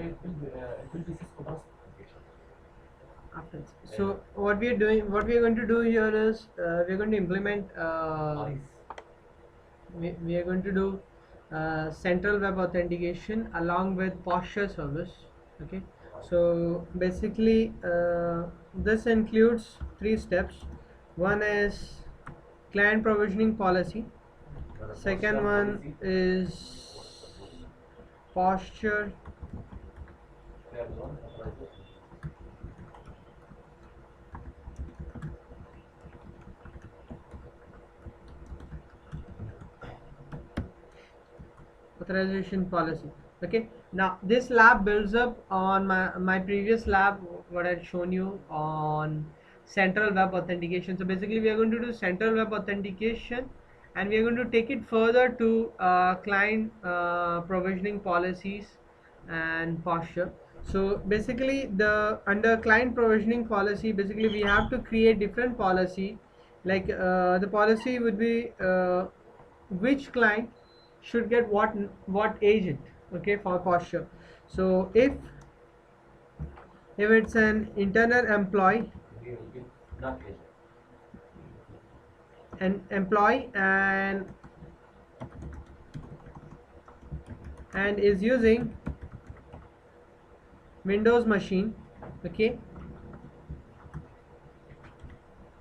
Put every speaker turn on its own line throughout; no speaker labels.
it will be Cisco bus application.
After. So what we are doing, what we are going to do here is we are going to implement. We are going to do central web authentication along with posture service. Okay. So basically, this includes three steps. One is client provisioning policy. Second one is posture. Authorization policy. Okay, now this lab builds up on my previous lab, what I'd shown you on central web authentication. So basically we are going to do central web authentication, and we are going to take it further to client provisioning policies and posture. So basically the under client provisioning policy, basically we have to create different policy, like the policy would be which client should get what agent, okay, for posture. So if it's an internal employee, an employee and is using Windows machine, okay,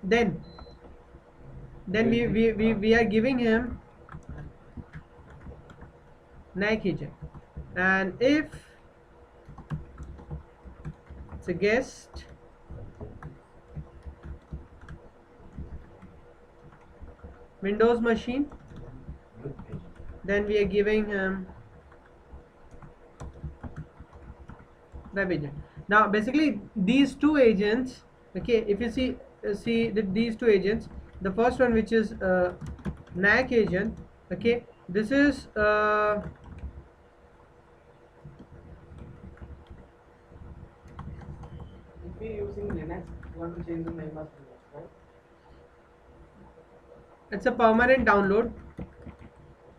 then we are giving him NAC agent. And if it's a guest, Windows machine, then we are giving him web agent. Now basically these two agents, okay, if you see these two agents, the first one, which is NAC agent, okay, this is
if we using Linux, you want to change the name of Linux, right?
It's a permanent download,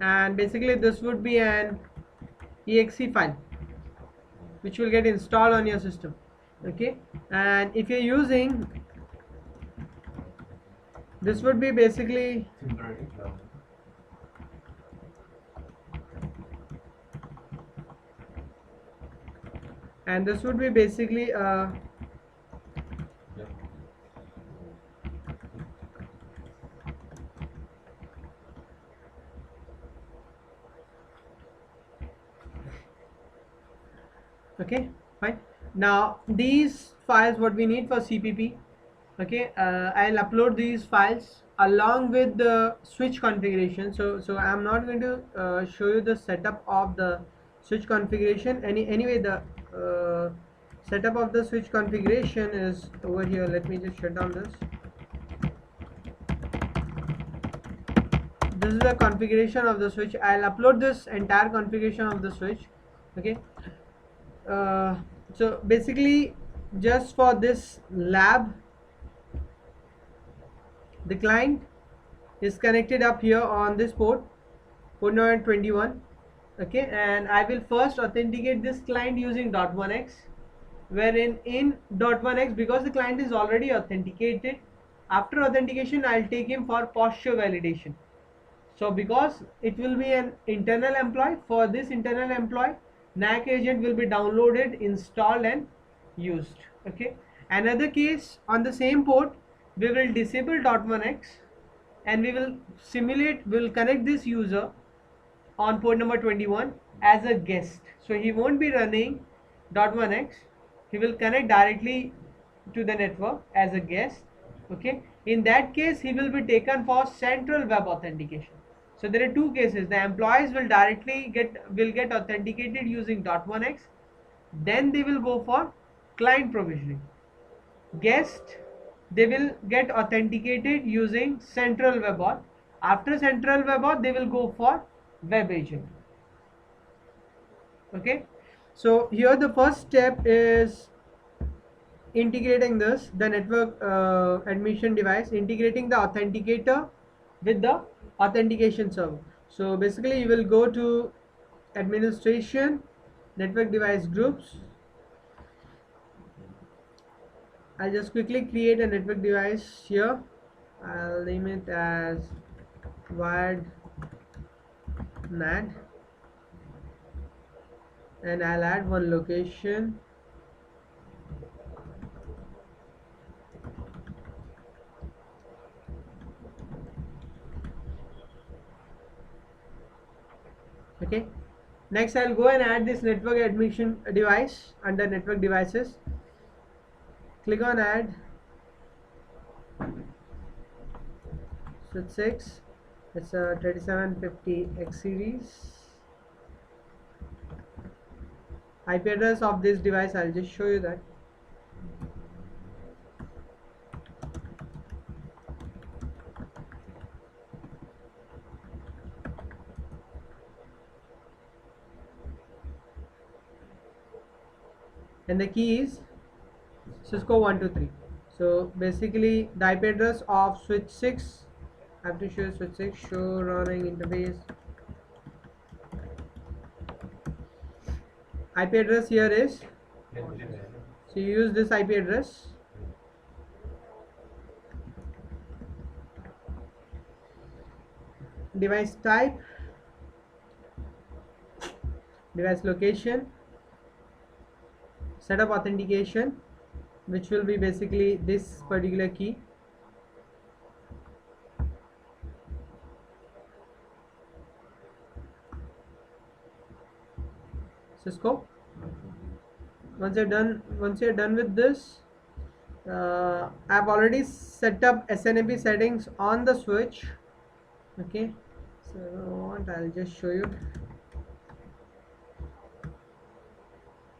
and basically this would be an exe file which will get installed on your system, okay. And if you're using, this would be basically and this would be basically okay, fine. Now these files what we need for CPP, okay, I'll upload these files along with the switch configuration. So I'm not going to show you the setup of the switch configuration. Anyway, the setup of the switch configuration is over here. Let me just shut down this. This is the configuration of the switch. I'll upload this entire configuration of the switch, okay. So basically just for this lab, the client is connected up here on this port number 21, okay, and I will first authenticate this client using .1x, wherein in .1x, because the client is already authenticated, after authentication I'll take him for posture validation. So because it will be an internal employee, for this internal employee NAC agent will be downloaded, installed and used, okay. Another case, on the same port we will disable .1x and we will simulate, will connect this user on port number 21 as a guest. So he won't be running .1x, he will connect directly to the network as a guest, okay. In that case he will be taken for central web authentication. So there are two cases. The employees will directly get authenticated using .1x, then they will go for client provisioning. Guest, they will get authenticated using central web auth. After central web auth they will go for web agent, okay. So here the first step is integrating this, the network admission device, integrating the authenticator with the authentication server. So basically you will go to administration, network device groups. I'll just quickly create a network device here. I'll name it as wired NAND, and I'll add one location. Okay, next I'll go and add this network admission device under network devices. Click on add switch 6. It's a 3750X series. IP address of this device, I'll just show you that. And the key is Cisco 123. So basically the IP address of switch 6, I have to show switch 6, show running interface. IP address here is, so you use this IP address. Device type, device location, setup authentication, which will be basically this particular key. Cisco. Once you're done with this, I've already set up SNMP settings on the switch. Okay, so what I'll just show you.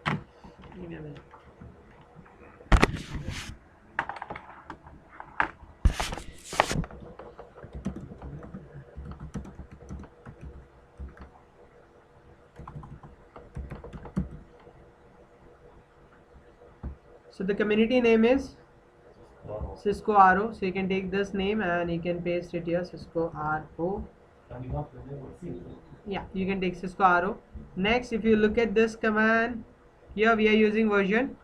Give me a minute. So the community name is Cisco RO. So you can take this name and you can paste it here, Cisco RO. Yeah, you can take Cisco RO. Next, if you look at this command, here we are using version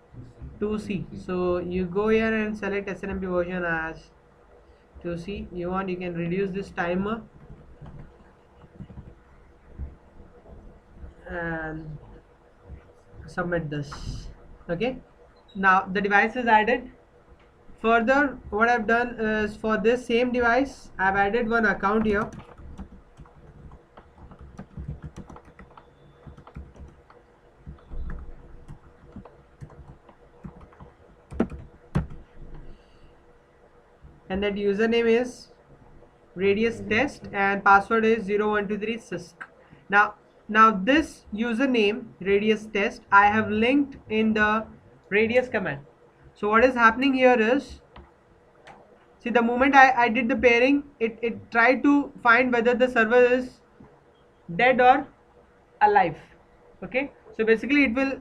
2C. So you go here and select SNMP version as 2C. You want, you can reduce this timer and submit this. Okay, now the device is added. Further, what I've done is for this same device, I've added one account here. And that username is radius test and password is 0123 cisc. Now this username radius test I have linked in the radius command. So what is happening here is, see, the moment I did the pairing, it tried to find whether the server is dead or alive. Okay, so basically it will,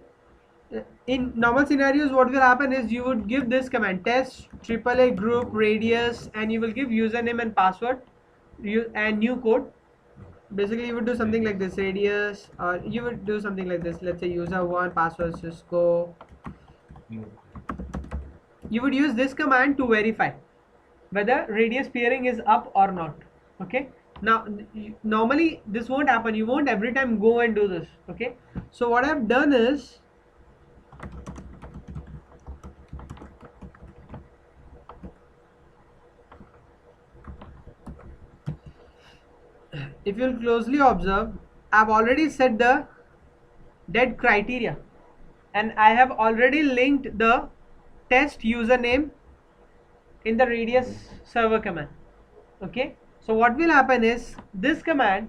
in normal scenarios what will happen is you would give this command test AAA group radius and you will give username and password and new code. Basically you would do something like this, radius, or you would do something like this, let's say user1 password Cisco. You would use this command to verify whether radius pairing is up or not. Okay, now normally this won't happen, you won't every time go and do this. Okay, so what I've done is, if you'll closely observe, I've already set the dead criteria and I have already linked the test username in the radius server command. Okay, so what will happen is this command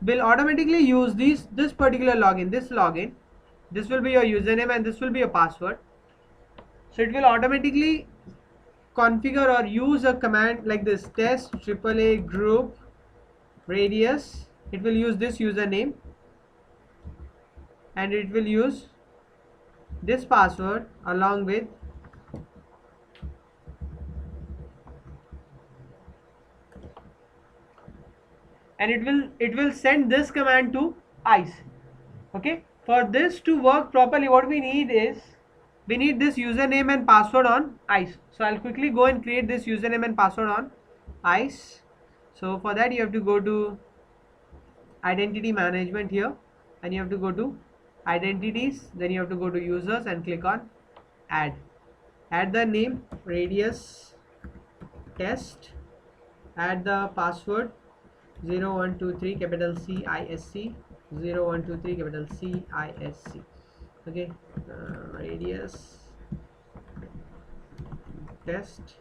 will automatically use this particular login, this will be your username and this will be your password. So it will automatically configure or use a command like this, test AAA group radius. It will use this username and it will use this password along with and it will send this command to ISE. Okay, for this to work properly, what we need is, we need this username and password on ISE. So I'll quickly go and create this username and password on ISE. So for that you have to go to identity management here, and you have to go to identities, then you have to go to users and click on add the name radius test, add the password 0123 capital CISC 0123 capital CISC. Okay, radius test,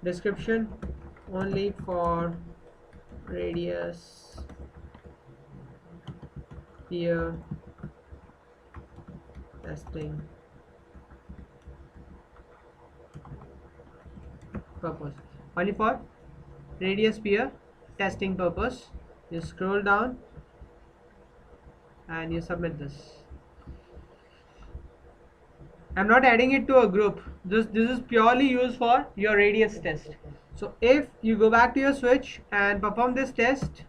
description only for radius peer testing purpose, only for radius peer testing purpose. You scroll down and you submit this. I'm not adding it to a group. This is purely used for your radius test. So if you go back to your switch and perform this test,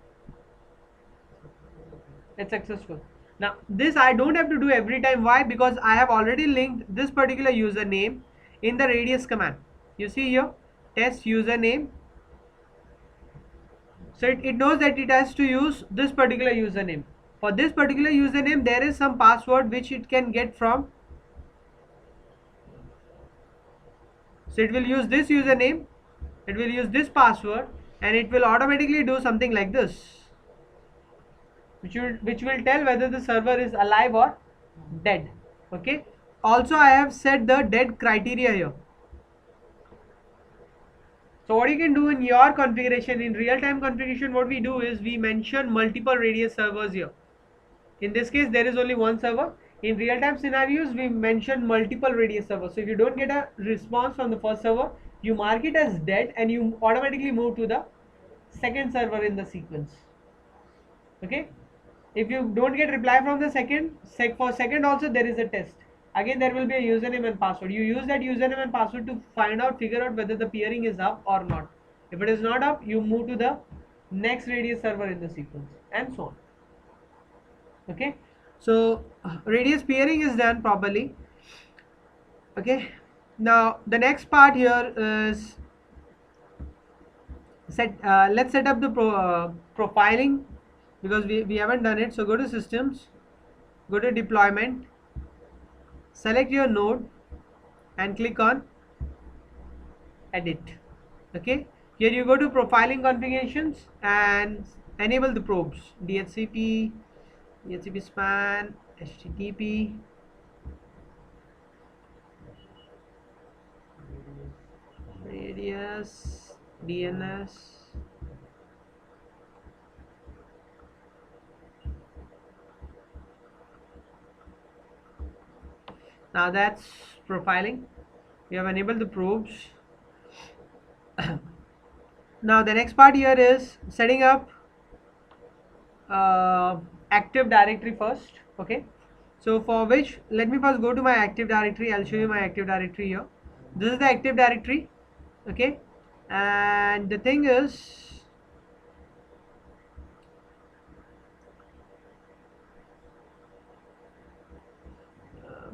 it's successful. Now this I don't have to do every time. Why? Because I have already linked this particular username in the radius command. You see here, test username. So it knows that it has to use this particular username. For this particular username, there is some password which it can get from. So it will use this username, it will use this password, and it will automatically do something like this, which will tell whether the server is alive or dead. Okay. Also, I have set the dead criteria here. So what you can do in your configuration, in real-time configuration, what we do is we mention multiple radius servers here. In this case, there is only one server. In real-time scenarios, we mention multiple radius servers. So if you don't get a response from the first server, you mark it as dead and you automatically move to the second server in the sequence. Okay. If you don't get reply from the for second also there is a test. Again, there will be a username and password. You use that username and password to figure out whether the peering is up or not. If it is not up, you move to the next radius server in the sequence, and so on. Okay, so radius peering is done properly. Okay, now the next part here is let's set up the profiling, because we haven't done it. So go to systems, go to deployment, select your node and click on edit. Okay, here you go to profiling configurations and enable the probes, DHCP, DHCP span, HTTP, radius, DNS. Now that's profiling. We have enabled the probes. Now the next part here is setting up Active Directory first. Okay, so for which, let me first go to my Active Directory. I'll show you my Active Directory here. This is the Active Directory. Okay, and the thing is,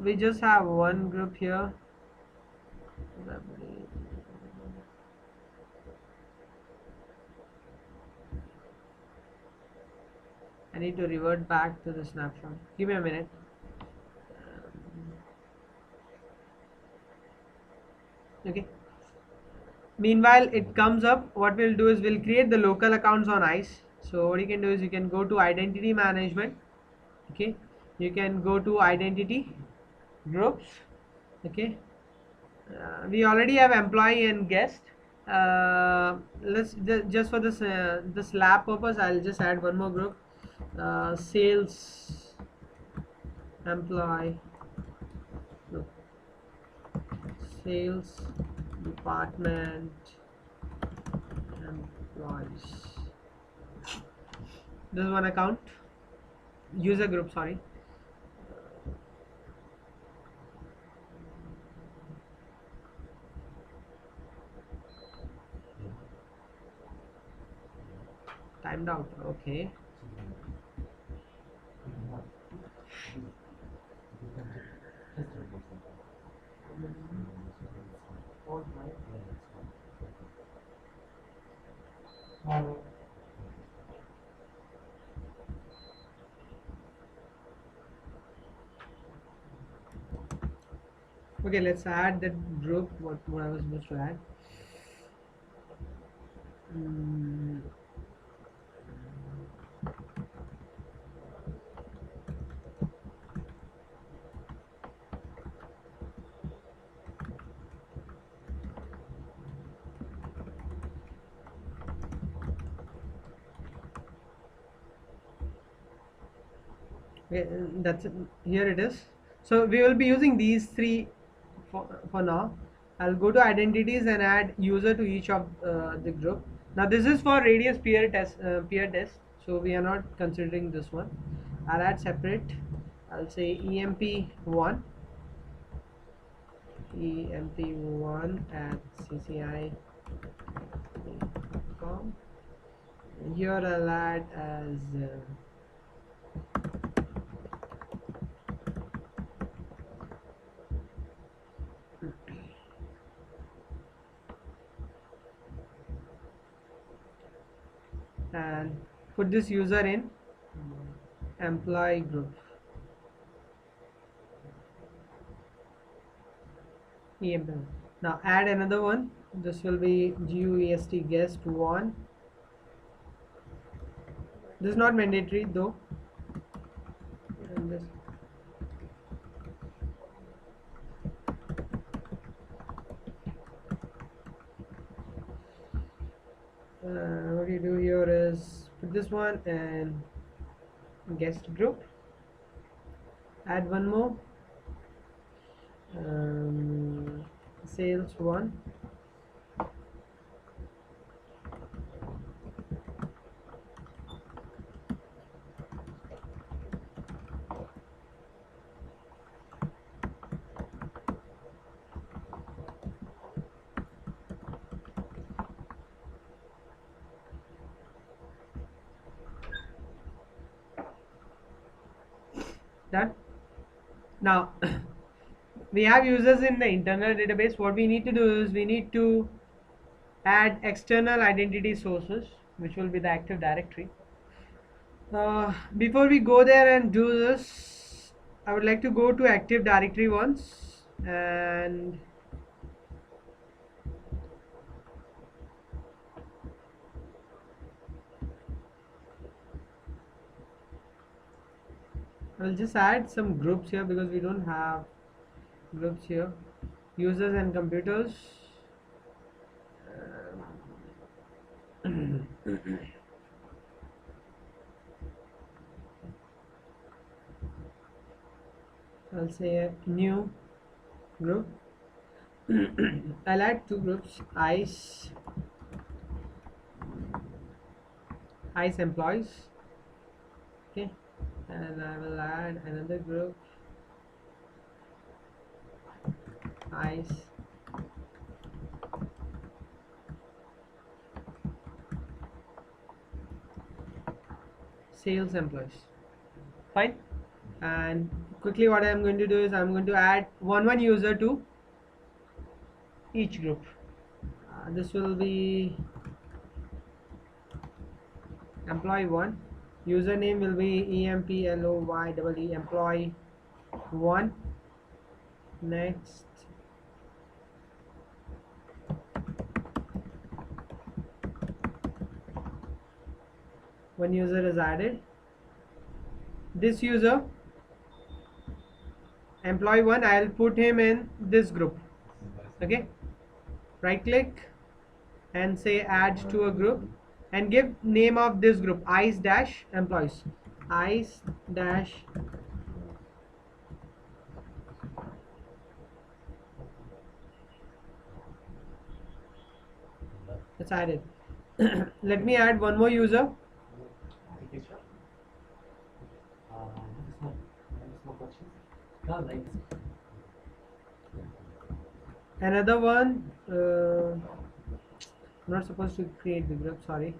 we just have one group here. I need to revert back to the snapshot. Give me a minute. Okay. Meanwhile, it comes up. What we'll do is we'll create the local accounts on ISE. So what you can do is you can go to identity management. Okay. You can go to identity groups. Okay. We already have employee and guest. Let's just for this lab purpose, I'll just add one more group. Sales employee group. Sales department employees. This is one account, user group, sorry. Timed out. Okay. Okay, let's add that group. What I was supposed to add. Mm, okay, that's it. Here it is. So we will be using these three for now. I'll go to identities and add user to each of the group. Now this is for radius peer test. So we are not considering this one. I'll add separate. I'll say EMP1 EMP1 at CCI.com. Here I'll add as and put this user in employee group EMP. Now add another one. This will be GUEST guest 1. This is not mandatory though. And this what you do here is put this one and guest group. Add one more. Sales 1. Done. Now we have users in the internal database. What we need to do is we need to add external identity sources, which will be the Active Directory. Before we go there and do this, I would like to go to Active Directory once and I'll just add some groups here because we don't have groups here. Users and computers. I'll say a new group. I'll add two groups, ICE employees, okay, and I will add another group, ICE sales employees. Fine. And quickly what I'm going to do is I'm going to add one user to each group. This will be employee 1. Username will be EMPLOYEE employee 1. Next, one user is added. This user employee 1, I'll put him in this group. Okay, right click and say add to a group and give name of this group ICE dash employees. ICE dash it's added. Let me add one more user. Another one. I'm not supposed to create the group, sorry.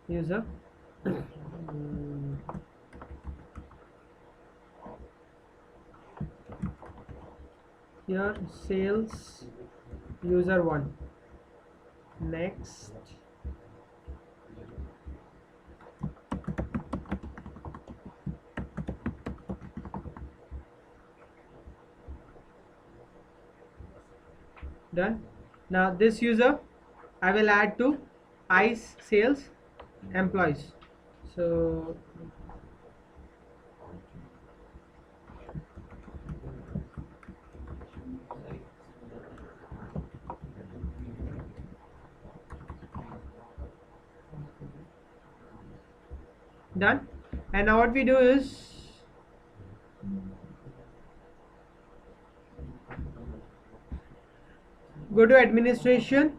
User. Here sales user 1. Next, Done. Now this user I will add to ICE sales employees. So done. And now what we do is go to administration,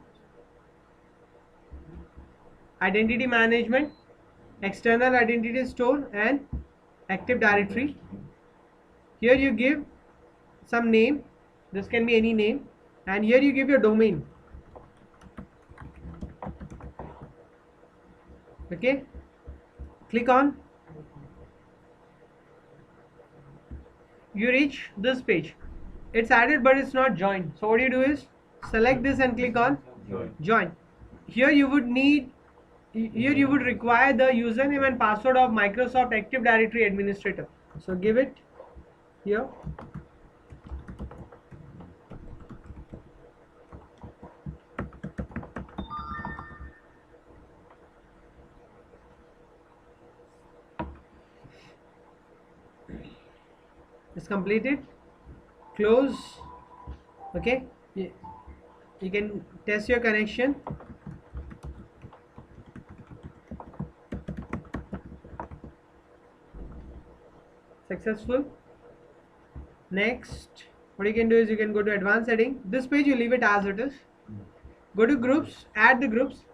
identity management, external identity store, and active directory. Here you give some name, this can be any name, and here you give your domain. Okay, click on, you reach this page. It's added but it's not joined. So what you do is select this and click on join. Here you would need, here you would require the username and password of Microsoft Active Directory administrator. So give it here. It's completed. Close. Okay, you can test your connection. Successful. Next, what you can do is you can go to advanced setting. This page you leave it as it is. Go to groups, add the groups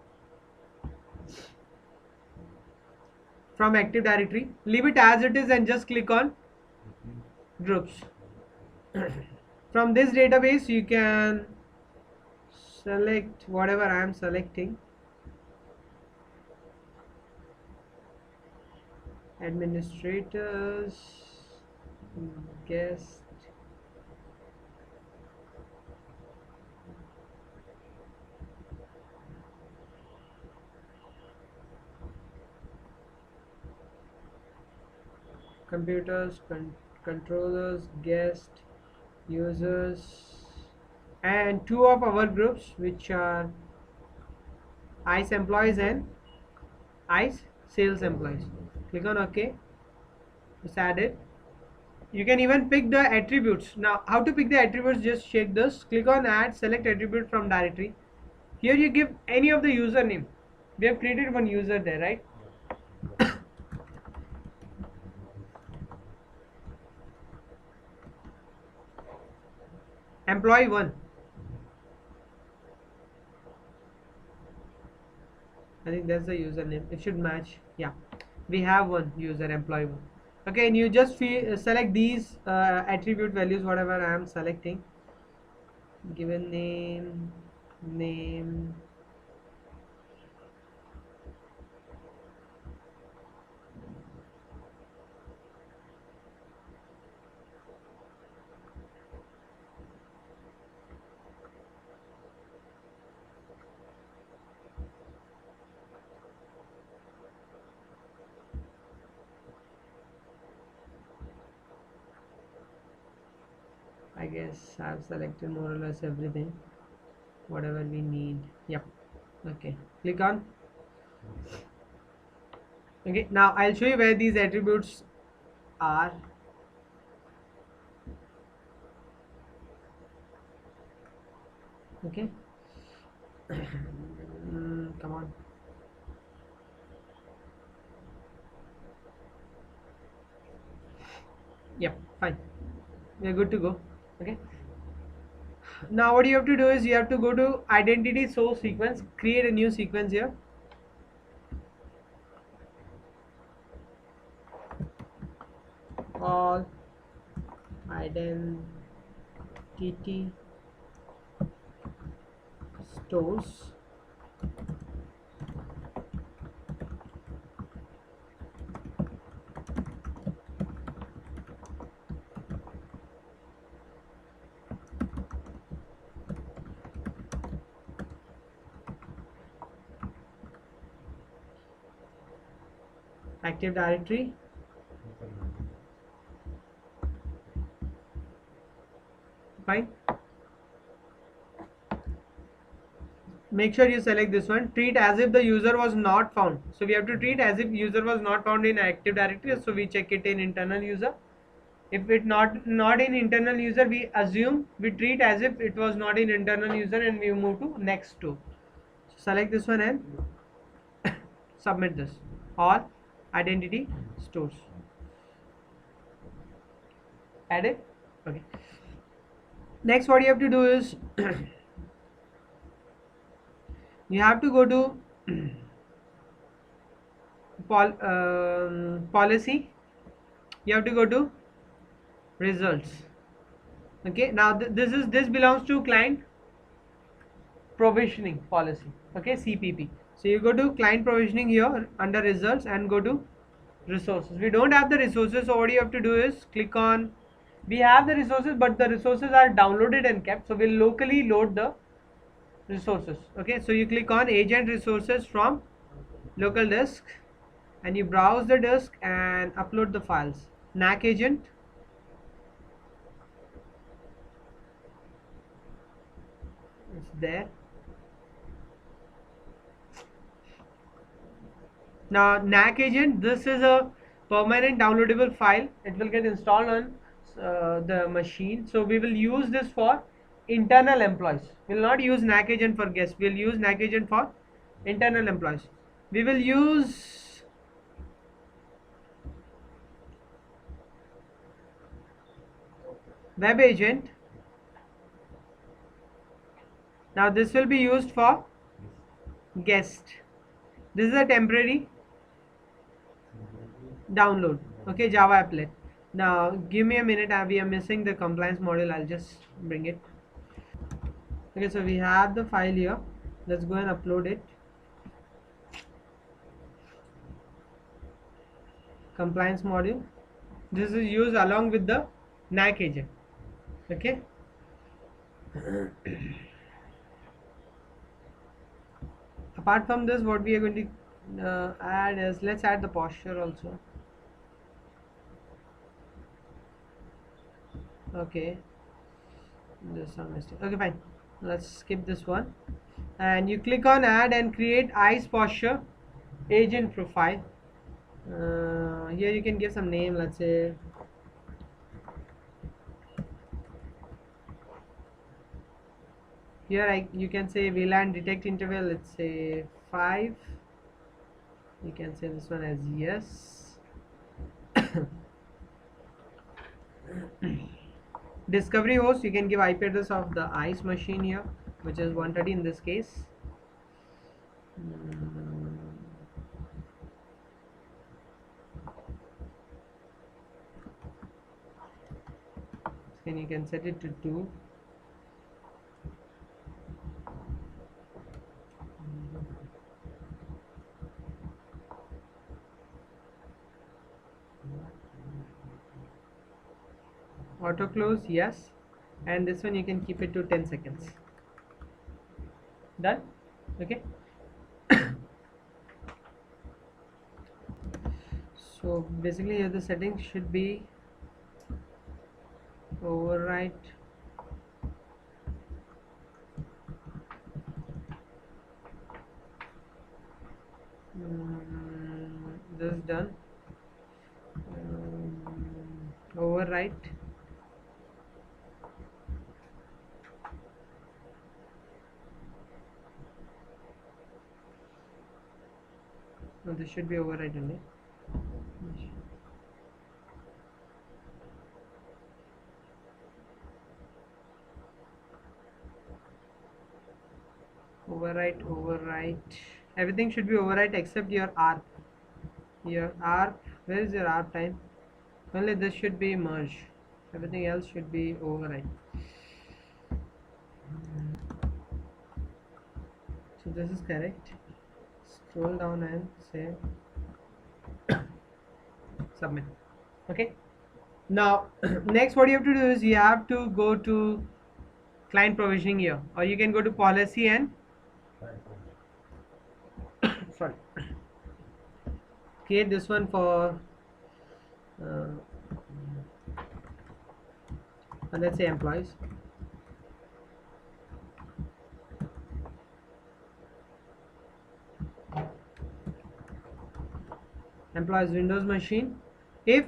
from Active Directory. Leave it as it is and just click on groups. From this database you can select whatever I am selecting. Administrators, guest, computers, controllers, guest, users, and two of our groups which are ICE employees and ICE sales employees. Click on OK. It's added. You can even pick the attributes. Now how to pick the attributes, just check this. Click on add, select attribute from directory. Here you give any of the username. We have created one user there, right? Employee 1. I think that's the username. It should match. Yeah, we have one user, employee 1. Okay, and you just select these attribute values, whatever I am selecting. Given name, name, I guess I've selected more or less everything, whatever we need. Yep. Okay, click on. Okay, now I'll show you where these attributes are. Okay. Come on. Yep, fine. We're good to go. Okay. Now what you have to do is you have to go to identity source sequence, create a new sequence here. All identity stores Active Directory. Fine. make sure you select this one, treat as if the user was not found. So we have to treat as if user was not found in Active Directory, so we check it in internal user. If it not in internal user, we assume we treat as if it was not in internal user, and we move to next to. So select this one and submit this. All identity stores. Add it. Okay. Next, what you have to do is you have to go to policy. You have to go to results. Okay. Now this belongs to client provisioning policy. Okay, CPP. So you go to client provisioning here under results and go to resources. We don't have the resources, so what you have to do is click on, we have the resources but the resources are downloaded and kept, so we'll locally load the resources. Okay, so you click on agent resources from local disk and you browse the disk and upload the files. NAC agent, it's there. Now NAC agent, this is a permanent downloadable file. It will get installed on the machine. So we will use this for internal employees. We will not use NAC agent for guests. We will use NAC agent for internal employees. We will use web agent. Now this will be used for guest. This is a temporary download. Okay, Java applet. Now give me a minute, we are missing the compliance module. I'll just bring it. Okay, so we have the file here. Let's go and upload it. Compliance module. This is used along with the NAC agent. Okay. Apart from this, what we are going to add is, let's add the posture also. Okay, there's some mistake. Okay, fine, let's skip this one and you click on add and create ISE posture agent profile. Here you can give some name, let's say here you can say VLAN detect interval, let's say 5. You can say this one as yes. Discovery host, you can give IP address of the ISE machine here, which is 130 in this case. Then you can set it to 2. Auto close, yes, and this one you can keep it to 10 seconds. Done. Okay. So basically here the settings should be overwrite this is done. Overwrite no, this should be overwrite only. Overwrite, everything should be overwrite except your ARP. Your ARP, where is your ARP time? Only this should be merge, everything else should be overwrite. So this is correct. Scroll down and say submit. Okay, now next what you have to do is you have to go to client provisioning here, or you can go to policy and sorry, create this one for let's say employees. employees Windows machine. If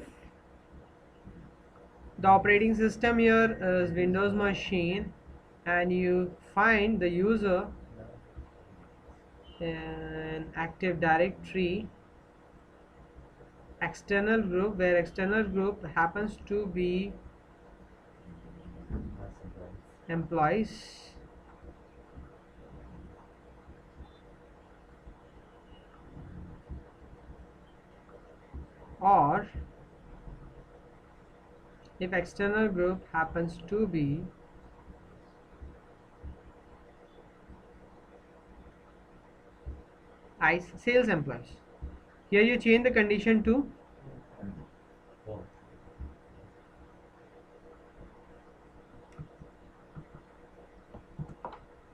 the operating system here is Windows machine and you find the user in Active Directory external group, where external group happens to be employees, or if external group happens to be ICE sales employees. Here you change the condition to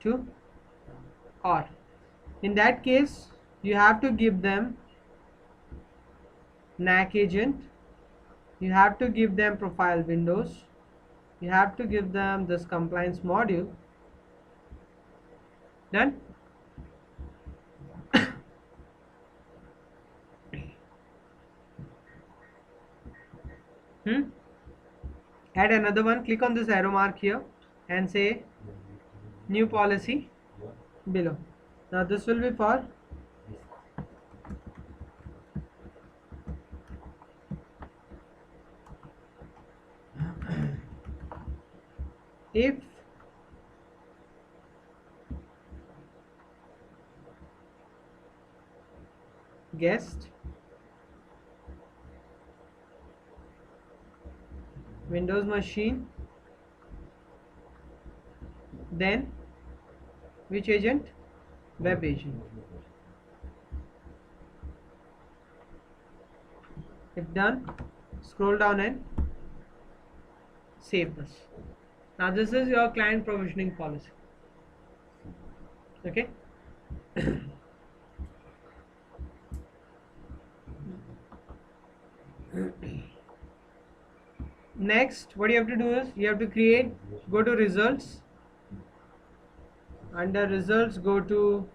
to or. In that case, you have to give them NAC agent, you have to give them profile windows, you have to give them this compliance module. Done? Add another one, click on this arrow mark here and say new policy below. Now this will be for if guest Windows machine, then which agent? Web agent. If done, scroll down and save this. Now this is your client provisioning policy. Okay. Next, what you have to do is you have to create, go to results, under results go to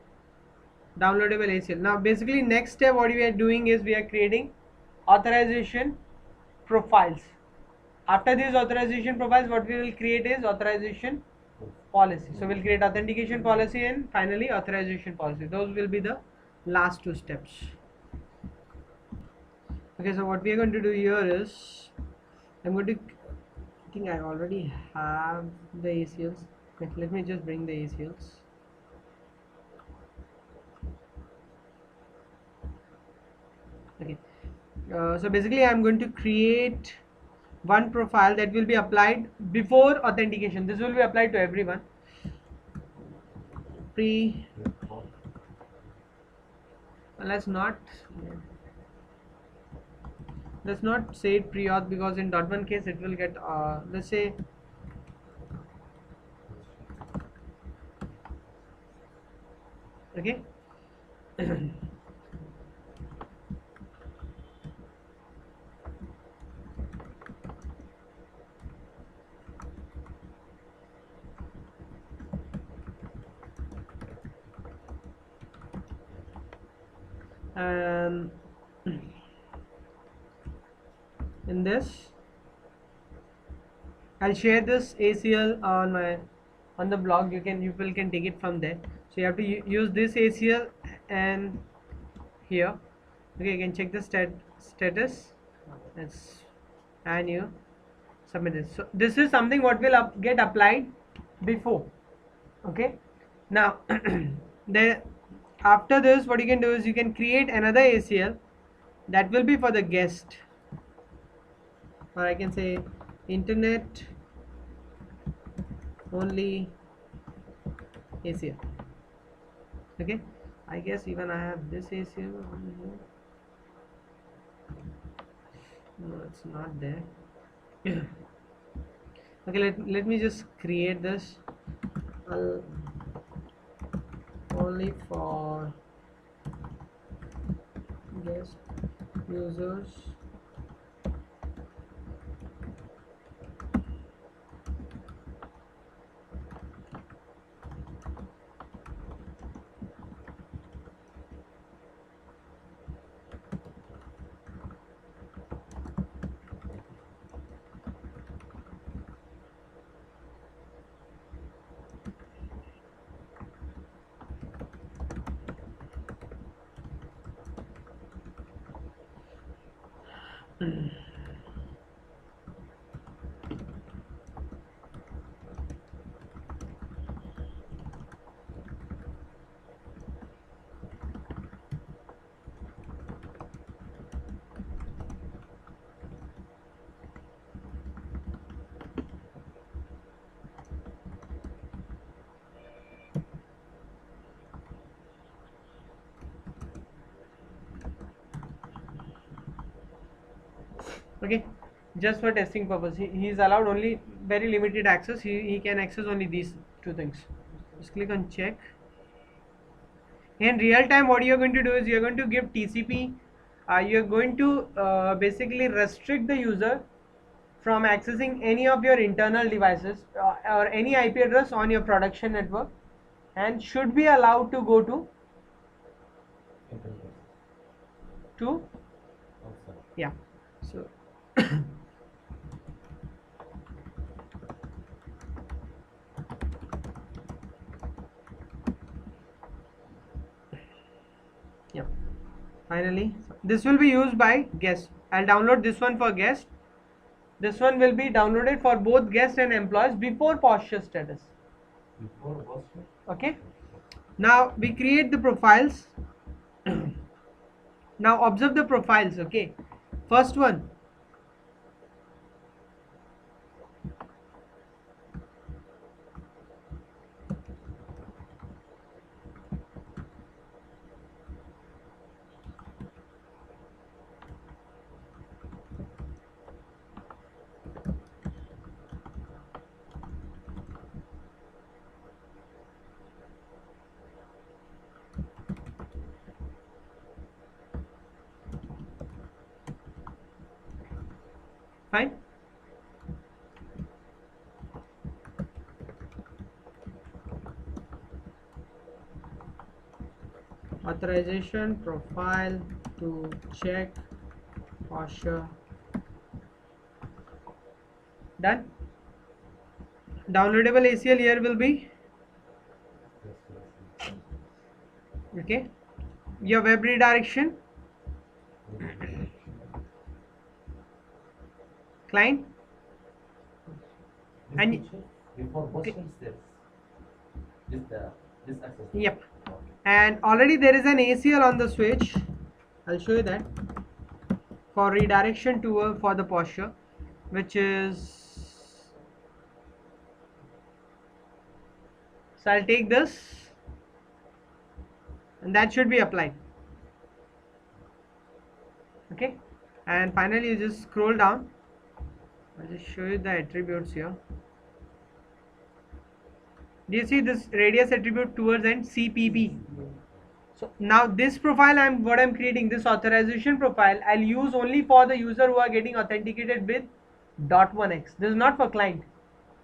downloadable ACL. Now basically next step what we are doing is we are creating authorization profiles. After these authorization profiles, what we will create is authorization policy. So we'll create authentication policy and finally authorization policy. Those will be the last two steps. Okay, so what we are going to do here is I'm going to, I think I already have the ACLs. Okay, let me just bring the ACLs. Okay, so basically I'm going to create one profile that will be applied before authentication. This will be applied to everyone. Let's not say it pre-auth, because in .1 case it will get let's say okay. And in this I'll share this ACL on the blog. You people can take it from there. So you have to use this ACL and here. Okay, you can check the status. And you submit this. So this is something what will get applied before. Okay. Now the after this, what you can do is you can create another ACL that will be for the guest, or I can say internet only ACL. Okay, I guess even I have this ACL over here. No, it's not there. Okay, let me just create this only for guest users Okay, just for testing purpose, he is allowed only very limited access. He can access only these two things. Just click on check. In real time, what you're going to do is you're going to give TCP. You're going to basically restrict the user from accessing any of your internal devices or any IP address on your production network, and should be allowed to go to yeah. So yeah. Finally, this will be used by guests. I'll download this one for guest. This one will be downloaded for both guests and employees before posture status. Okay. Now we create the profiles. Now observe the profiles. Okay. First one. Fine. Authorization profile to check posture. Done. Downloadable ACL here will be okay. Your web redirection client and yep. And already there is an ACL on the switch. I'll show you that for redirection to for the posture, which is so I'll take this and that should be applied. Okay, and finally you just scroll down. I'll just show you the attributes here. Do you see this radius attribute towards and CPP? So now this profile I'm creating, this authorization profile, I'll use only for the user who are getting authenticated with .1x. This is not for client,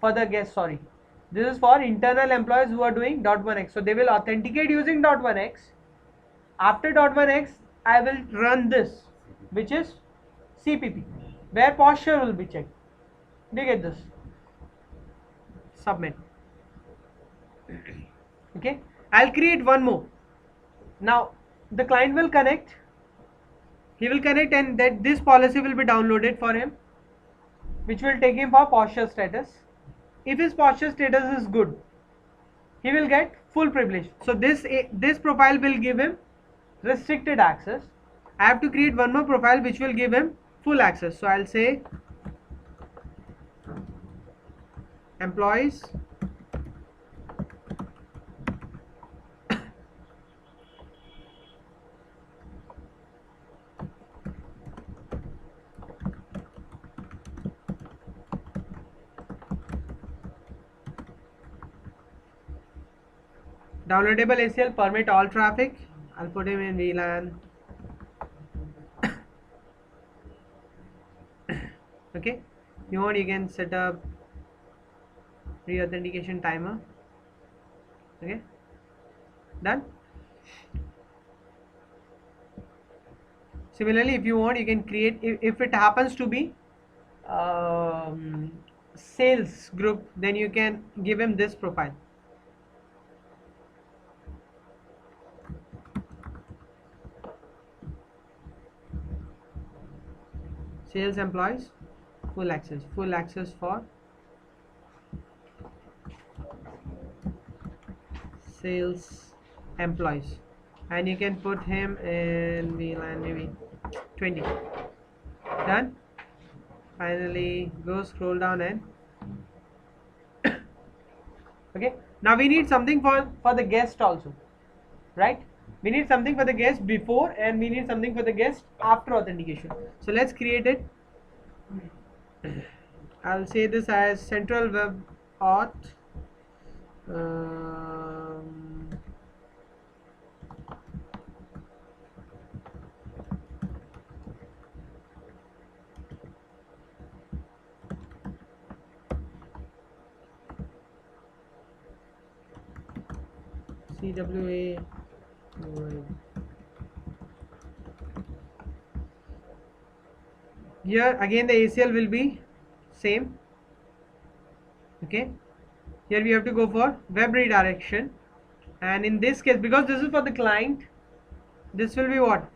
for the guest, sorry. This is for internal employees who are doing .1x. So they will authenticate using .1x. After .1x, I will run this, which is CPP, where posture will be checked. Do you get this? Submit. Okay, I'll create one more. Now the client will connect, he will connect, and that this policy will be downloaded for him, which will take him for posture status. If his posture status is good, he will get full privilege. So this profile will give him restricted access. I have to create one more profile which will give him full access. So I'll say employees downloadable ACL permit all traffic. I'll put him in VLAN. Okay, you want, you can set up re-authentication timer. Okay, done. Similarly, if you want, you can create, if it happens to be sales group, then you can give him this profile. Sales employees, full access for sales employees, and you can put him in VLAN maybe 20. Done. Finally go scroll down and okay, now we need something for the guest also, right? We need something for the guest before and we need something for the guest after authentication. So let's create it. I'll say this as central web auth um, CWA. Here again the ACL will be same. Okay, here we have to go for web redirection, and in this case, because this is for the client, this will be what?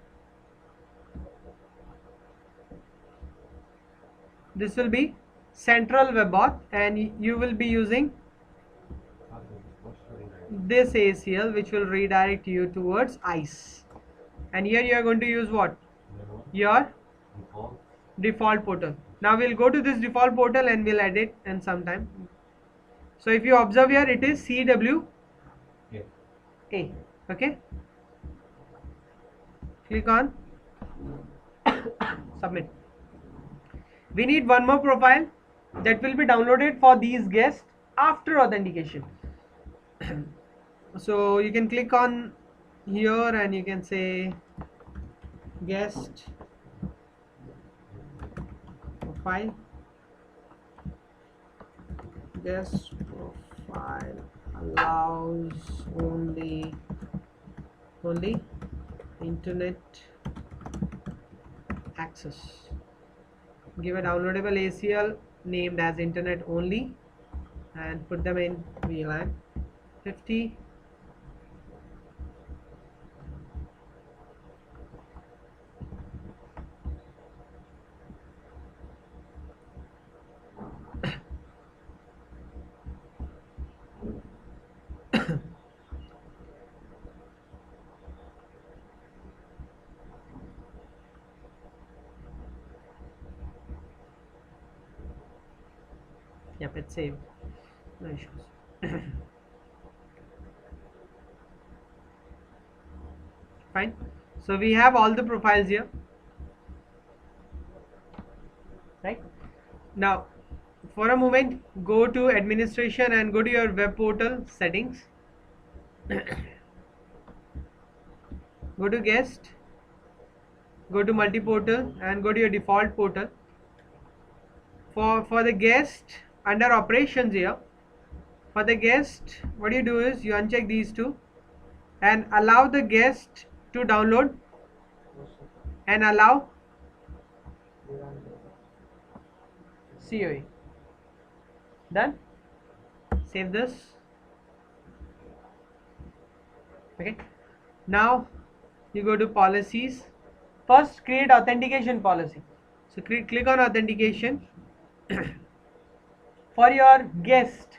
This will be central web auth, and you will be using this ACL, which will redirect you towards ISE. And here you are going to use what? Your default portal. Now we'll go to this default portal and we'll edit in some time. So if you observe here, it is CWA. Okay, click on submit. We need one more profile that will be downloaded for these guests after authentication. So you can click on here and you can say guest profile. Guest profile allows only internet access. Give a downloadable ACL named as internet only and put them in VLAN 50. Yep, it's saved. No issues. Fine. So we have all the profiles here, right? Now, for a moment, go to administration and go to your web portal settings. Go to guest, go to multi-portal and go to your default portal. For the guest, under operations here, for the guest, what you do is you uncheck these two and allow the guest to download and allow COA. Done. Save this. Okay, now you go to policies. First create authentication policy. So click on authentication. For your guest,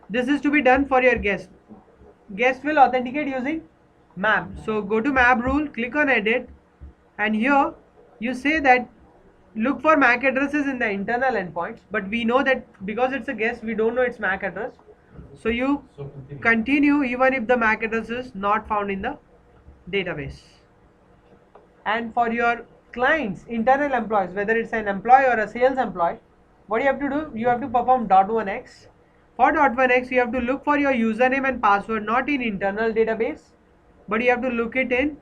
this is to be done for your guest. Guest will authenticate using map. So go to map rule, click on edit, and here you say that look for MAC addresses in the internal endpoints, but we know that because it's a guest, we don't know its MAC address. So you continue even if the MAC address is not found in the database. And for your clients, internal employees, whether it's an employee or a sales employee, what you have to do, you have to perform .1x. For .1x, you have to look for your username and password not in internal database, but you have to look it in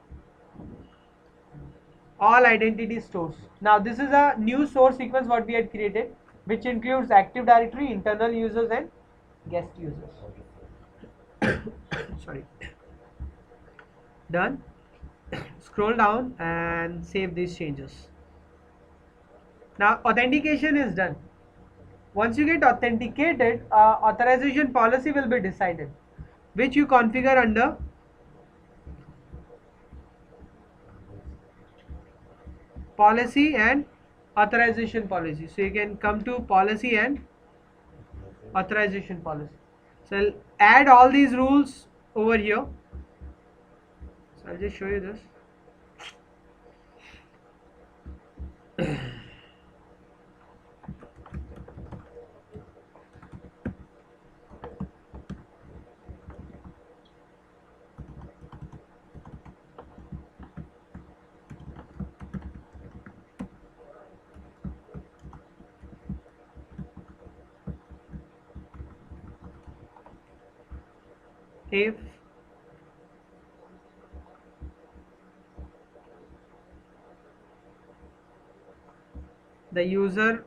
all identity stores. Now this is a new source sequence what we had created, which includes Active Directory, internal users and guest users. Sorry. Done. Scroll down and save these changes. Now authentication is done. Once you get authenticated, authorization policy will be decided, which you configure under policy and authorization policy. So you can come to policy and authorization policy. So I'll add all these rules over here. So I'll just show you this. If the user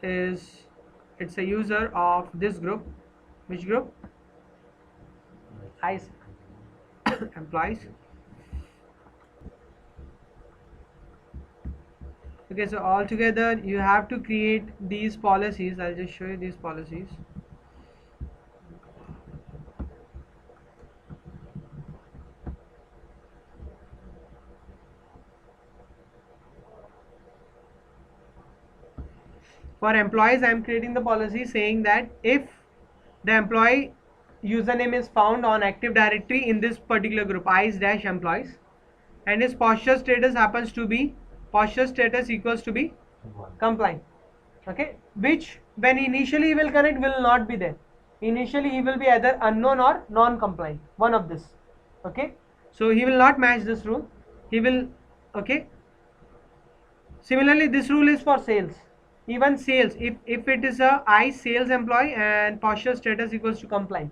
is, it's a user of this group, which group? ISE employees. Okay, so altogether you have to create these policies. I'll just show you these policies. For employees, I am creating the policy saying that if the employee username is found on Active Directory in this particular group, ISE-employees, and his posture status happens to be, posture status equals to be compliant. Okay, which when initially he will connect will not be there. Initially he will be either unknown or non-compliant, one of this. Okay, so he will not match this rule. He will, okay. Similarly, this rule is for sales. Even sales, if it is a ICE sales employee and posture status equals to compliant,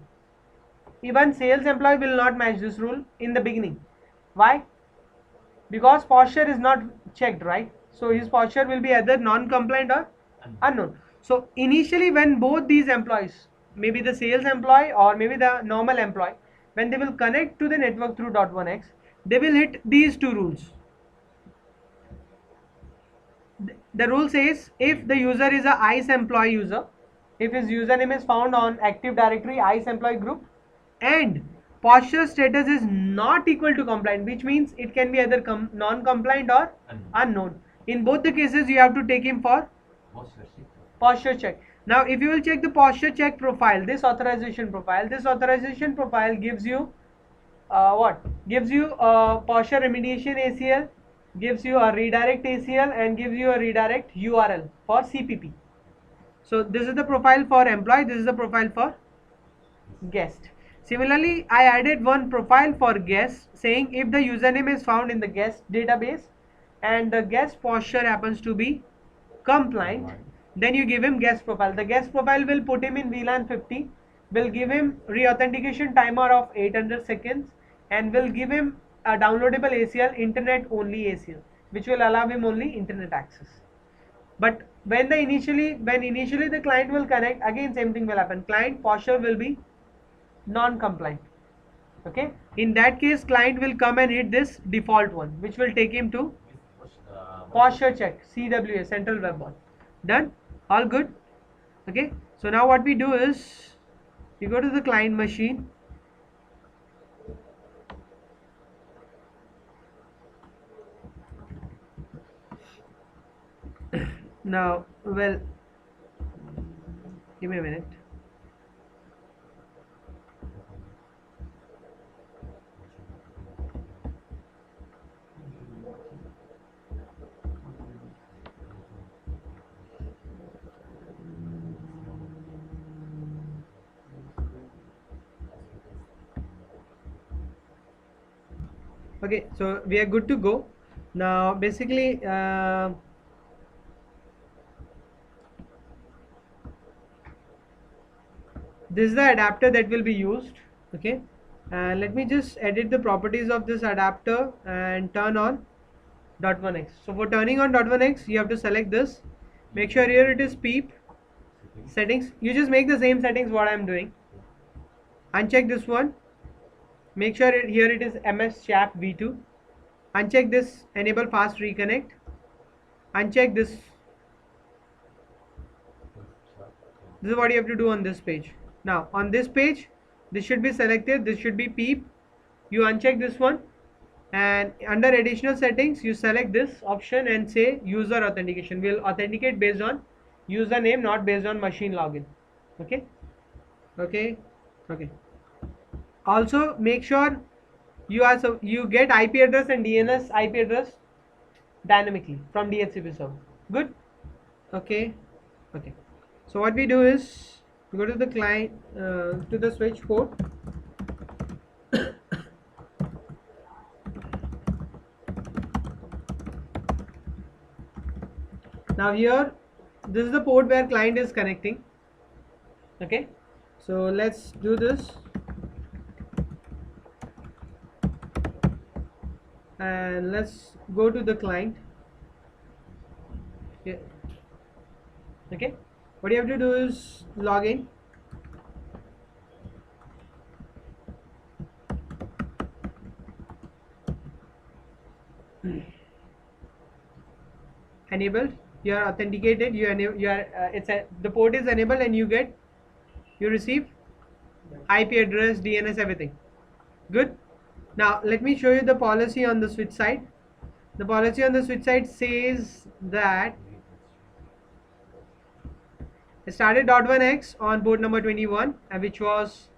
even sales employee will not match this rule in the beginning. Why? Because posture is not checked, right? So his posture will be either non-compliant or unknown. So initially when both these employees, maybe the sales employee or maybe the normal employee, when they will connect to the network through .1x, they will hit these two rules. The rule says if the user is a ICE employee user, if his username is found on Active Directory ICE employee group and posture status is not equal to compliant, which means it can be either non-compliant or unknown. In both the cases, you have to take him for posture check. Now, if you will check the posture check profile, this authorization profile gives you what? Gives you a posture remediation ACL, gives you a redirect ACL, and gives you a redirect URL for CPP. So this is the profile for employee, this is the profile for guest. Similarly, I added one profile for guest saying if the username is found in the guest database and the guest posture happens to be compliant, then you give him guest profile. The guest profile will put him in VLAN 50, will give him re-authentication timer of 800 seconds, and will give him a downloadable ACL, internet only ACL, which will allow him only internet access. But when initially the client will connect, again same thing will happen. Client posture will be non-compliant. Okay, in that case client will come and hit this default one, which will take him to posture check, CWA, central web ball. Done? All good? Okay, so now what we do is you go to the client machine. Now, well, give me a minute. Okay, so we are good to go. Now basically this is the adapter that will be used. Okay, let me just edit the properties of this adapter and turn on .1x. So for turning on .1x, you have to select this. Make sure here it is PEEP settings. You just make the same settings what I am doing. Uncheck this one. Make sure here it is MS SHAP v2. Uncheck this enable fast reconnect. Uncheck this. This is what you have to do on this page. Now on this page, this should be selected. This should be PEEP. You uncheck this one. and under additional settings you select this option and say user authentication. Will authenticate based on username, not based on machine login. Okay, okay, okay. Also make sure you get IP address and DNS IP address dynamically from DHCP server. Good. Okay, okay. So what we do is go to the client, to the switch port. Now here, this is the port where client is connecting. Okay, so let's do this, and let's go to the client. Yeah. Okay, what you have to do is log in. Enabled, you are authenticated, you are the port is enabled, and you receive IP address, DNS, everything. Good. Now let me show you the policy on the switch side. The policy on the switch side says that I started .1x on port number 21, which was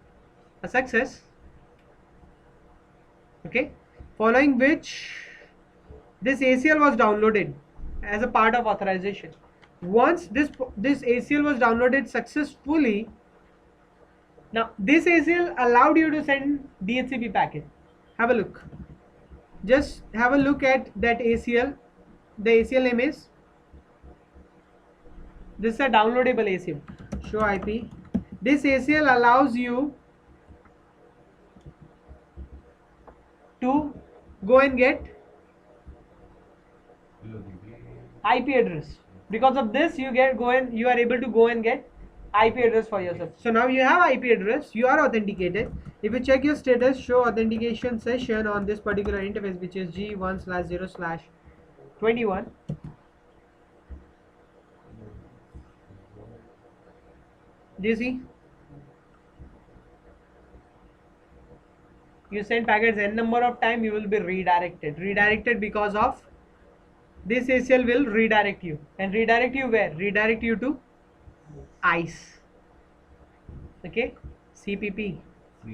a success. Okay, following which this ACL was downloaded as a part of authorization. Once this ACL was downloaded successfully, now this ACL allowed you to send DHCP packet. Have a look. Just have a look at that ACL. The ACL name is, this is a downloadable ACL. Show IP. This ACL allows you to go and get IP address. Because of this, you are able to go and get IP address for yourself. So now you have IP address, you are authenticated. If you check your status, show authentication session on this particular interface, which is G1/0/21. Do you see? You send packets n number of time, you will be redirected. Redirected because of this ACL will redirect you. And redirect you where? Redirect you to ISE. Okay, CPP. Do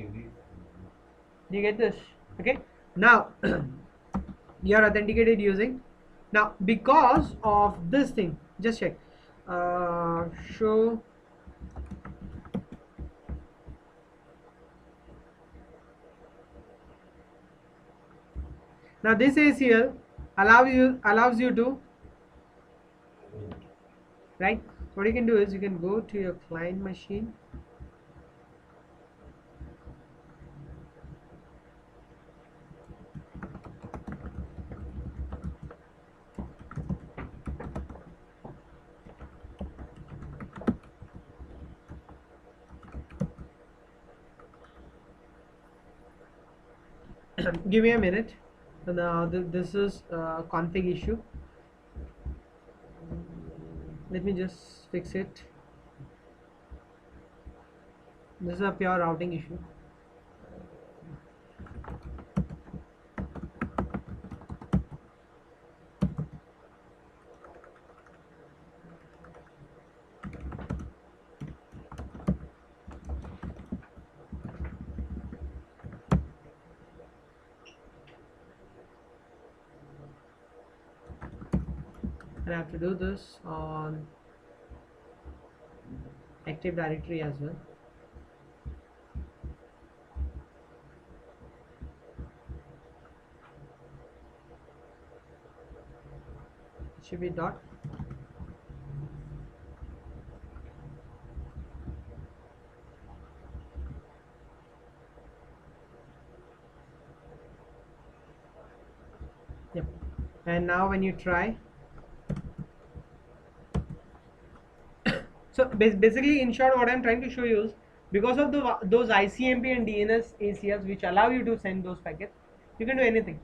you get this? Okay, now you are authenticated using. Now because of this thing, just check. Show now this ACL allows you to, right? What you can do is you can go to your client machine. Give me a minute. Now this is config issue. Let me just fix it. This is a pure routing issue. And I have to do this on Active Directory as well. It should be dot. Yep. And now when you try, so basically, in short, what I'm trying to show you is, because of those ICMP and DNS ACLs which allow you to send those packets, you can do anything.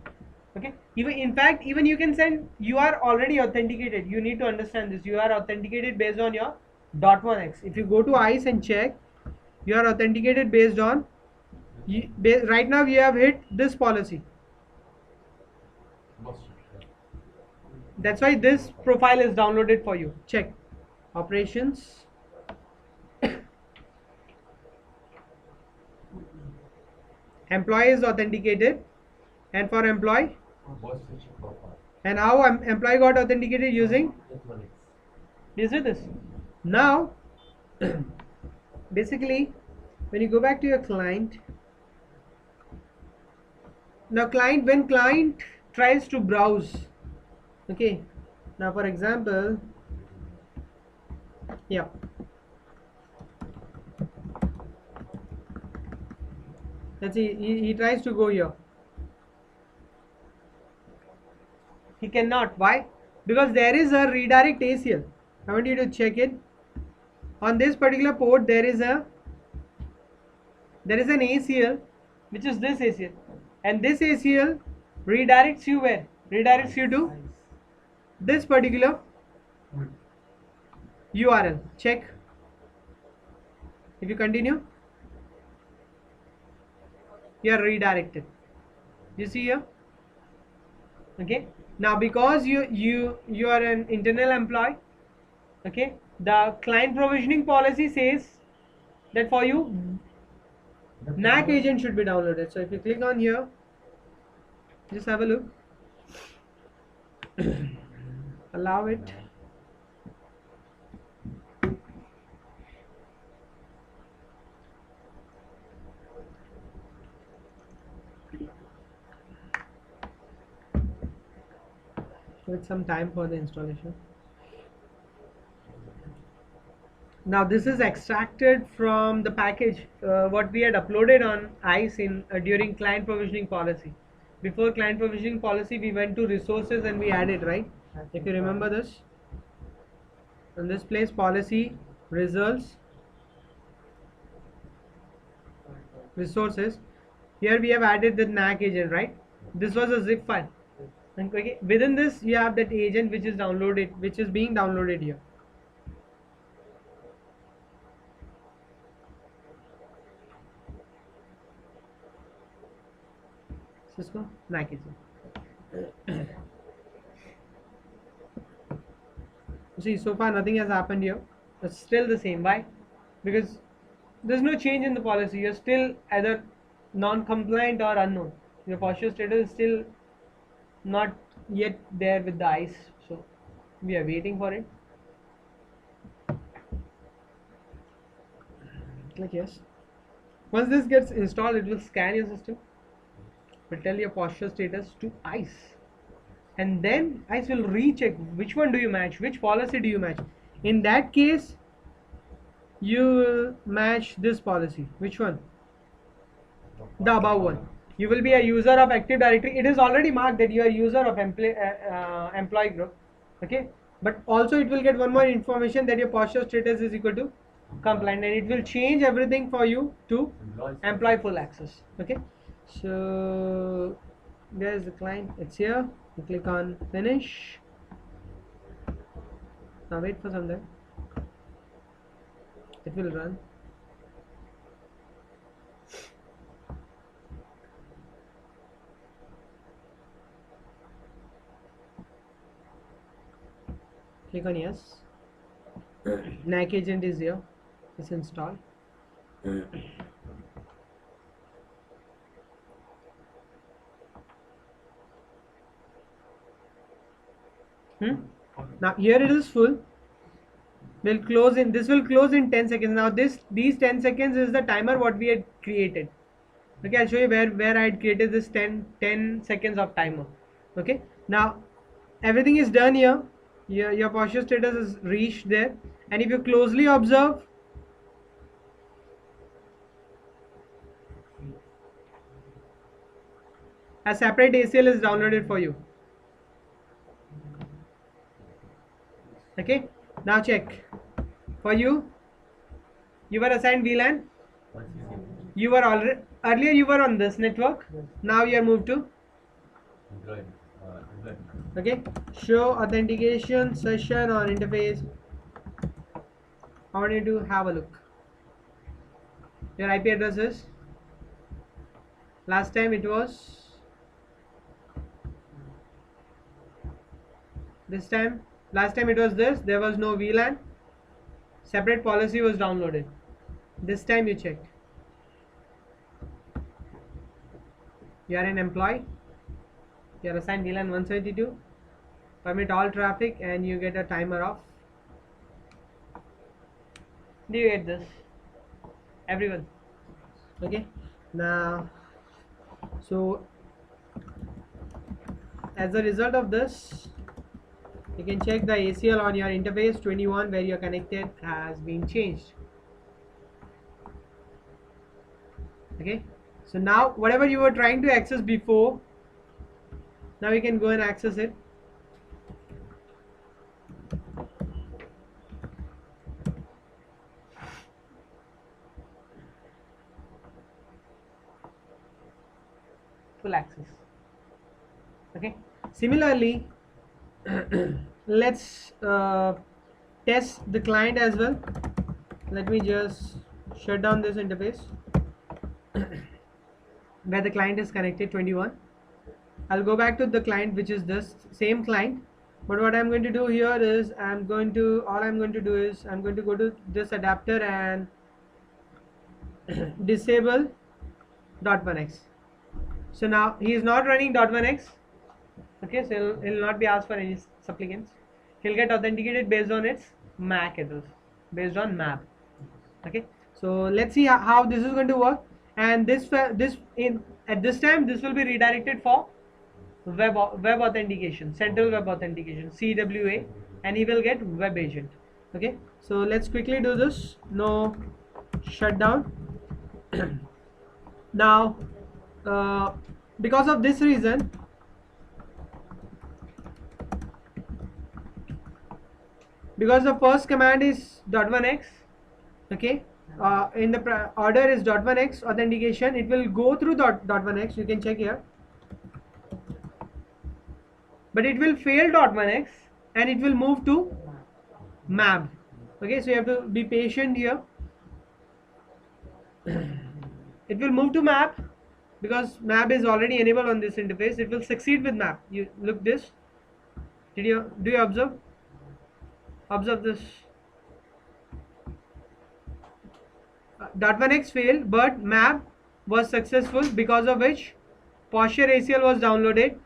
Okay, even in fact, even you can send, you are already authenticated. You need to understand this. You are authenticated based on your .1x. If you go to ISE and check, you are authenticated based on right now we have hit this policy. That's why this profile is downloaded for you. Check operations, employee is authenticated, and for employee, and how employee got authenticated using, you see this. Now basically when you go back to your client, now when client tries to browse, okay, now for example, yeah, let's see, he tries to go here, he cannot. Why? Because there is a redirect ACL. I want you to check it. On this particular port there is an ACL, which is this ACL, and this ACL redirects you where? Redirects you to this particular URL. Check. If you continue, you are redirected. You see here? Okay. Now because you are an internal employee, okay, the client provisioning policy says that for you NAC agent should be downloaded. So if you click on here, just have a look. Allow it. With some time for the installation. Now this is extracted from the package what we had uploaded on ISE in during client provisioning policy. Before client provisioning policy, we went to resources and we added, right? If you remember this, in this place, policy, results, resources. Here we have added the NAC agent, right? This was a zip file. And okay, within this you have that agent which is downloaded, which is being downloaded here. Cisco NAC agent. See, so far nothing has happened here. It's still the same. Why? Because there's no change in the policy. You're still either non-compliant or unknown. Your posture status is still not yet there with the ICE. So we are waiting for it. Click yes. Once this gets installed, it will scan your system. Will tell your posture status to ICE. And then ICE will recheck which one do you match, which policy do you match. In that case, you will match this policy. Which one? The above one. You will be a user of Active Directory. It is already marked that you are a user of employee group. Okay, but also it will get one more information that your posture status is equal to compliant, and it will change everything for you to employee full access. Okay, so there's the client. It's here. You click on finish. Now wait for some time. It will run. Click on yes. NAC agent is here. It's installed. Now here it is full. Will close in. This will close in 10 seconds. Now these 10 seconds is the timer what we had created. Okay, I'll show you where I had created this 10 seconds of timer. Okay, now everything is done here. Your posture status is reached there, and if you closely observe, a separate ACL is downloaded for you. Okay, now check. For you were assigned VLAN. You were already earlier you were on this network. Now you are moved to. Okay, show authentication session or interface. I want you to have a look. Your IP address is. Last time it was This time, last time it was this, there was no VLAN, separate policy was downloaded. This time you checked. You are an employee, you are assigned VLAN 172, permit all traffic, and you get a timer off. Do you get this? Everyone? Okay. Now, so as a result of this, you can check the ACL on your interface 21 where you're connected has been changed. Okay. So now whatever you were trying to access before, now you can go and access it. Full access. Okay. Similarly, let's test the client as well. Let me just shut down this interface where the client is connected 21. I'll go back to the client, which is this same client, but what I'm going to do here is all I'm going to do is I'm going to go to this adapter and disable .1x. So now he is not running .1x. Okay, so he'll not be asked for any supplicants. He'll get authenticated based on its MAC address, based on map. Okay, so let's see how this is going to work. And at this time this will be redirected for web authentication, central web authentication, CWA, and he will get web agent. Okay, so let's quickly do this. No shutdown. Now because of this reason, because the first command is .1x, okay, in the order is .1x authentication, it will go through .1x, you can check here, but it will fail .1x and it will move to MAB. Okay, so you have to be patient here. It will move to MAB because MAB is already enabled on this interface. It will succeed with MAB. You look this. Do you observe? Observe this. .1x failed, but MAB was successful, because of which posture ACL was downloaded,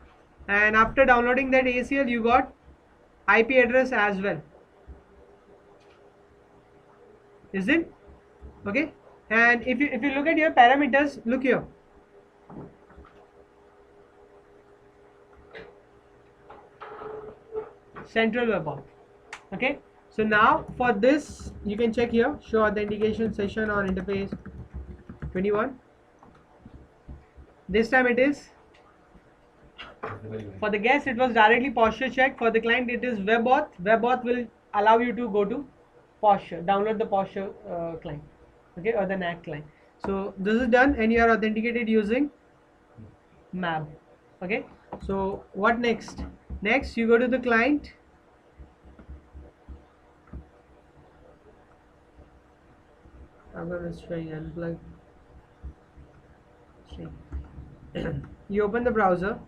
and after downloading that ACL you got IP address as well. Is it? Okay. And if you look at your parameters, look here. Central web auth. Okay. So now for this you can check here, show authentication session on interface 21. This time it is, for the guest it was directly posture check, for the client it is web auth. Web auth will allow you to go to posture, download the posture client, okay, or the NAC client. So this is done and you are authenticated using MAB. Okay, so what next? Next you go to the client. I'm going to try unplug. You open the browser.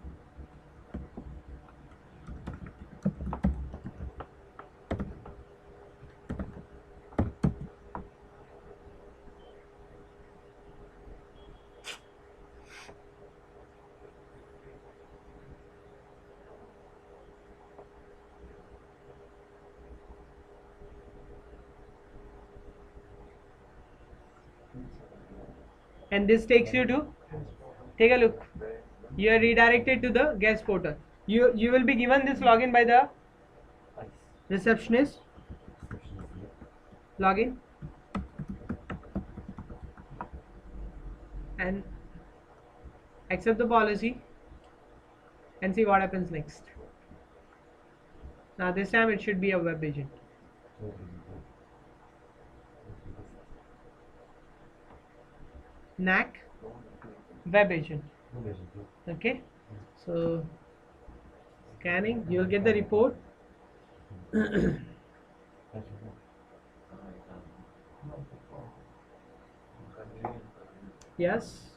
And this takes you to, take a look, you are redirected to the guest portal. You will be given this login by the receptionist. Login and accept the policy and see what happens next. Now this time it should be a web agent. NAC web agent. Okay, so scanning, you'll get the report. Yes.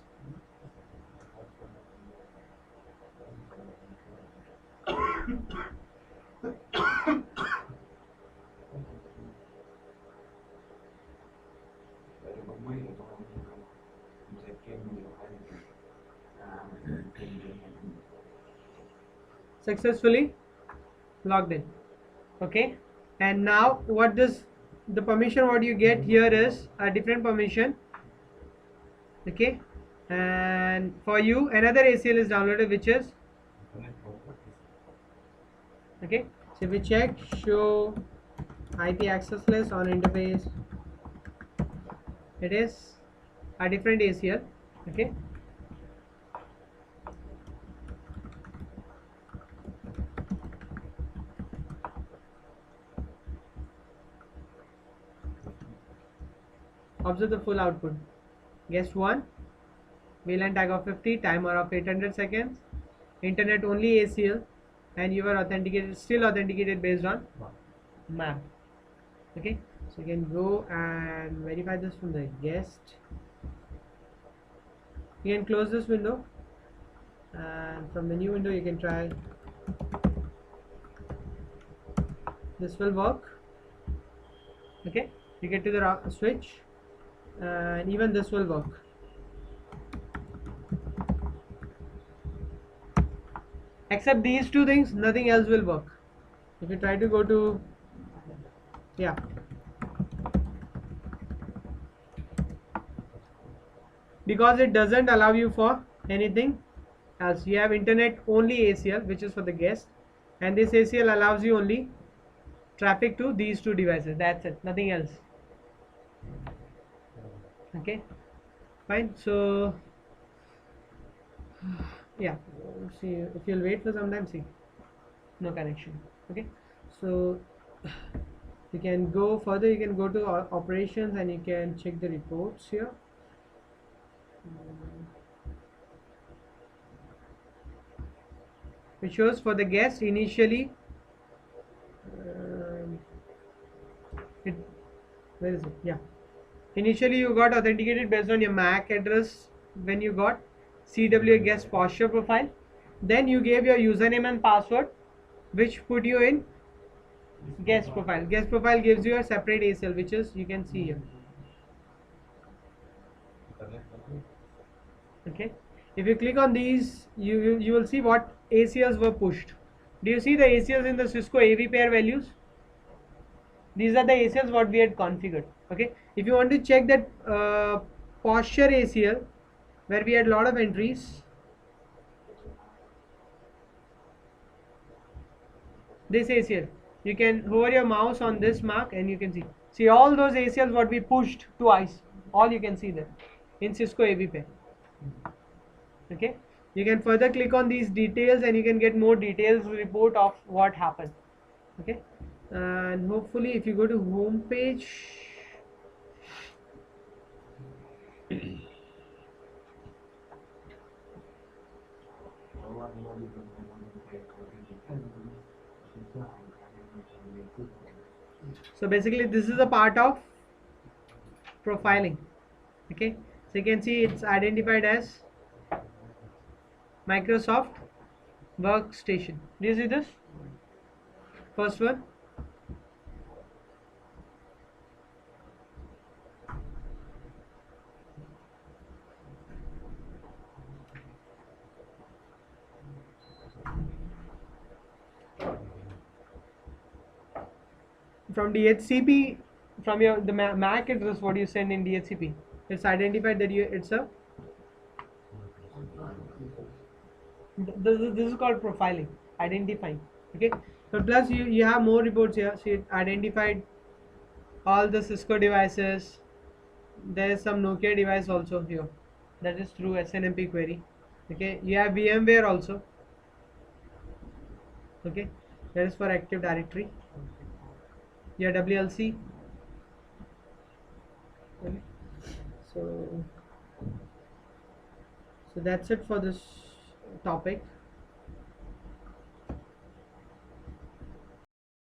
Successfully logged in. Okay, and now what this the permission what you get here is a different permission. Okay, and for you another ACL is downloaded, which is okay. So if we check show IP access list on interface, it is a different ACL. Okay, observe the full output. Guest 1, VLAN tag of 50, timer of 800 seconds, internet only ACL, and you are authenticated, still authenticated based on map. Okay, so you can go and verify this from the guest. You can close this window, and from the new window you can try. This will work. Okay, you get to the switch, and even this will work. Except these two things, nothing else will work. If you try to go to, yeah, because it doesn't allow you for anything else. You have internet only ACL, which is for the guest, and this ACL allows you only traffic to these two devices. That's it, nothing else. Okay, fine. So yeah, see if you'll wait for some time, see no connection. Okay, so you can go further, you can go to operations and you can check the reports here. It shows for the guest initially it, where is it? Yeah, initially you got authenticated based on your MAC address when you got CWA guest posture profile. Then you gave your username and password, which put you in guest profile. Guest profile gives you a separate ACL, which is you can see here. Okay, if you click on these, you will see what ACLs were pushed. Do you see the ACLs in the Cisco AV pair values? These are the ACLs what we had configured. Okay, if you want to check that posture ACL where we had a lot of entries, this ACL, you can hover your mouse on this mark and you can see all those ACLs what we pushed to ISE, all you can see there in Cisco AV pair. Okay, you can further click on these details and you can get more details report of what happened. Okay, and hopefully if you go to home page, so basically this is a part of profiling. Okay, so you can see it's identified as Microsoft Workstation. Do you see this first one? From DHCP, from your the MAC address what you send in DHCP, it's identified that it's a this is called profiling, identifying. Okay, so plus you have more reports here. See, it identified all the Cisco devices. There is some Nokia device also here, that is through SNMP query. Okay, you have VMware also. Okay, that is for Active Directory. Your WLC. Okay. So that's it for this topic.